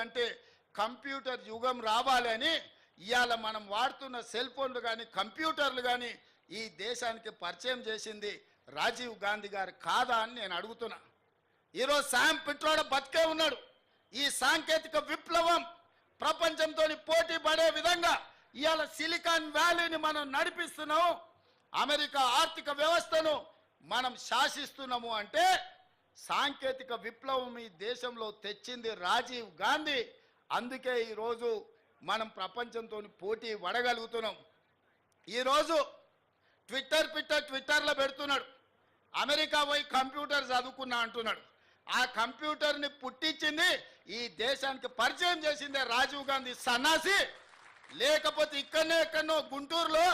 అంటే కంప్యూటర్ యుగం రావాలని ఇవాళ మనం వాడుతున్న సెల్ ఫోన్లు కానీ కంప్యూటర్లు కానీ ఈ దేశానికి పరిచయం చేసింది రాజీవ్ గాంధీ గారు కాదా అని నేను అడుగుతున్నా. ఈరోజు శామ్ పిట్రోడా బతికే ఉన్నాడు. ఈ సాంకేతిక విప్లవం ప్రపంచంతో పోటీ పడే విధంగా ఇవాళ సిలికాన్ వ్యాలీని మనం నడిపిస్తున్నాం, అమెరికా ఆర్థిక వ్యవస్థను మనం శాసిస్తున్నాము అంటే సాంకేతిక విప్లవం ఈ దేశంలో తెచ్చింది రాజీవ్ గాంధీ. అందుకే ఈరోజు మనం ప్రపంచంతో పోటీ పడగలుగుతున్నాం. ఈరోజు ట్విట్టర్లో పెడుతున్నాడు, అమెరికా పోయి కంప్యూటర్ చదువుకున్నా అంటున్నాడు. ఆ కంప్యూటర్ని పుట్టించింది ఈ దేశానికి పరిచయం చేసిందే రాజీవ్ గాంధీ సన్నాసి. లేకపోతే ఎక్కడో గుంటూరులో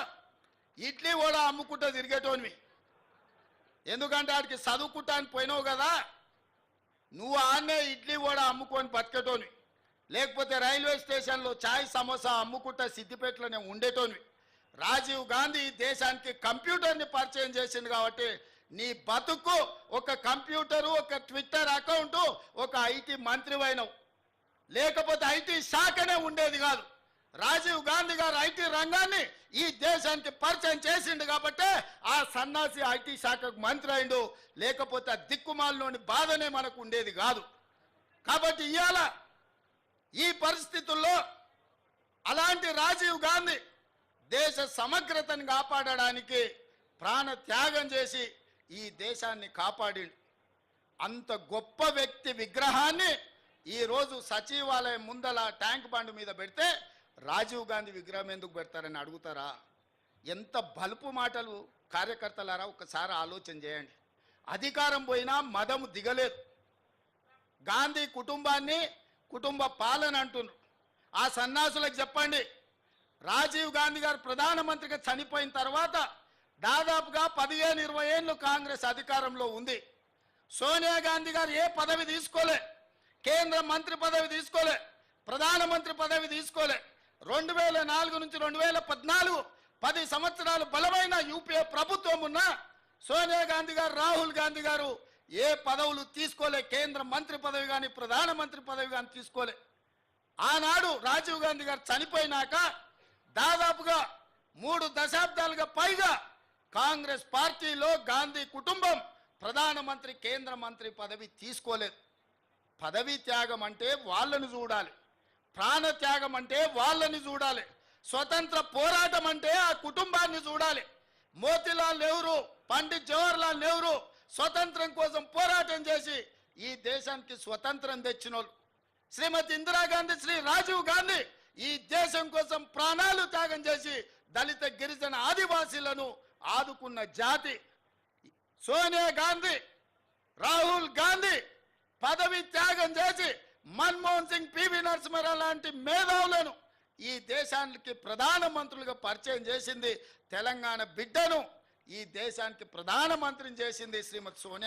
ఇడ్లీ కూడా అమ్ముకుంటూ తిరిగేటోనివి. ఎందుకంటే ఆడికి చదువుకుంటా అని పోయినావు కదా, నువ్వు ఆన్నే ఇడ్లీ కూడా అమ్ముకొని బతికేటోనివి. లేకపోతే రైల్వే స్టేషన్లో చాయ్ సమోసా అమ్ముకుంటా సిద్దిపేటలోనే ఉండేటోనివి. రాజీవ్ గాంధీ దేశానికి కంప్యూటర్ని పరిచయం చేసింది కాబట్టి నీ బతుకు ఒక కంప్యూటరు, ఒక ట్విట్టర్ అకౌంటు, ఒక ఐటీ మంత్రివైనవు. లేకపోతే ఐటీ శాఖనే ఉండేది కాదు. రాజీవ్ గాంధీ గారు ఐటీ రంగాన్ని ఈ దేశానికి పరిచయం చేసిండు కాబట్టి ఆ సన్నాసి ఐటీ శాఖకు మంత్రి అయిండు. లేకపోతే ఆ దిక్కుమాలలోని బాధనే మనకు ఉండేది కాదు. కాబట్టి ఇవాళ ఈ పరిస్థితుల్లో అలాంటి రాజీవ్ గాంధీ దేశ సమగ్రతను కాపాడడానికి ప్రాణ త్యాగం చేసి ఈ దేశాన్ని కాపాడిండు. అంత గొప్ప వ్యక్తి విగ్రహాన్ని ఈరోజు సచివాలయం ముందల ట్యాంక్ బండ్ మీద పెడితే రాజీవ్ గాంధీ విగ్రహం ఎందుకు పెడతారని అడుగుతారా? ఎంత బలుపు మాటలు కార్యకర్తలారా, ఒకసారి ఆలోచన చేయండి. అధికారం పోయినా మదము దిగలేదు. గాంధీ కుటుంబాన్ని కుటుంబ పాలన అంటున్నారు. ఆ సన్నాసులకు చెప్పండి, రాజీవ్ గాంధీ గారు ప్రధానమంత్రిగా చనిపోయిన తర్వాత దాదాపుగా 15-20 ఏళ్ళు కాంగ్రెస్ అధికారంలో ఉంది. సోనియా గాంధీ గారు ఏ పదవి తీసుకోలే, కేంద్ర మంత్రి పదవి తీసుకోలే, ప్రధానమంత్రి పదవి తీసుకోలే. 2004 నుంచి 2014 10 సంవత్సరాలు బలమైన యూపీఏ ప్రభుత్వం ఉన్న సోనియా గాంధీ గారు, రాహుల్ గాంధీ గారు ఏ పదవులు తీసుకోలే. కేంద్ర మంత్రి పదవి కానీ ప్రధానమంత్రి పదవి కానీ తీసుకోలే. ఆనాడు రాజీవ్ గాంధీ గారు చనిపోయినాక దాదాపుగా 3 దశాబ్దాలుగా పైగా కాంగ్రెస్ పార్టీలో గాంధీ కుటుంబం ప్రధానమంత్రి, కేంద్ర మంత్రి పదవి తీసుకోలేదు. పదవి త్యాగం అంటే వాళ్ళని చూడాలి, ప్రాణ త్యాగం అంటే వాళ్ళని చూడాలి, స్వతంత్ర పోరాటం అంటే ఆ కుటుంబాన్ని చూడాలి. మోతీలాల్ నెహ్రూ, పండిత్ జవహర్లాల్ నెహ్రూ స్వతంత్రం కోసం పోరాటం చేసి ఈ దేశానికి స్వతంత్రం తెచ్చినోళ్ళు. శ్రీమతి ఇందిరాగాంధీ, శ్రీ రాజీవ్ గాంధీ ఈ దేశం కోసం ప్రాణాలు త్యాగం చేసి దళిత, గిరిజన, ఆదివాసీలను ఆదుకున్న జాతి. సోనియా గాంధీ, రాహుల్ గాంధీ పదవి త్యాగం చేసి మన్మోహన్ సింగ్, పివి నరసింహారావు లాంటి మేధావులను ఈ దేశానికి ప్రధానమంత్రులుగా పరిచయం చేసింది. తెలంగాణ బిడ్డను ఈ దేశానికి ప్రధానమంత్రిని చేసింది శ్రీమతి సోనియా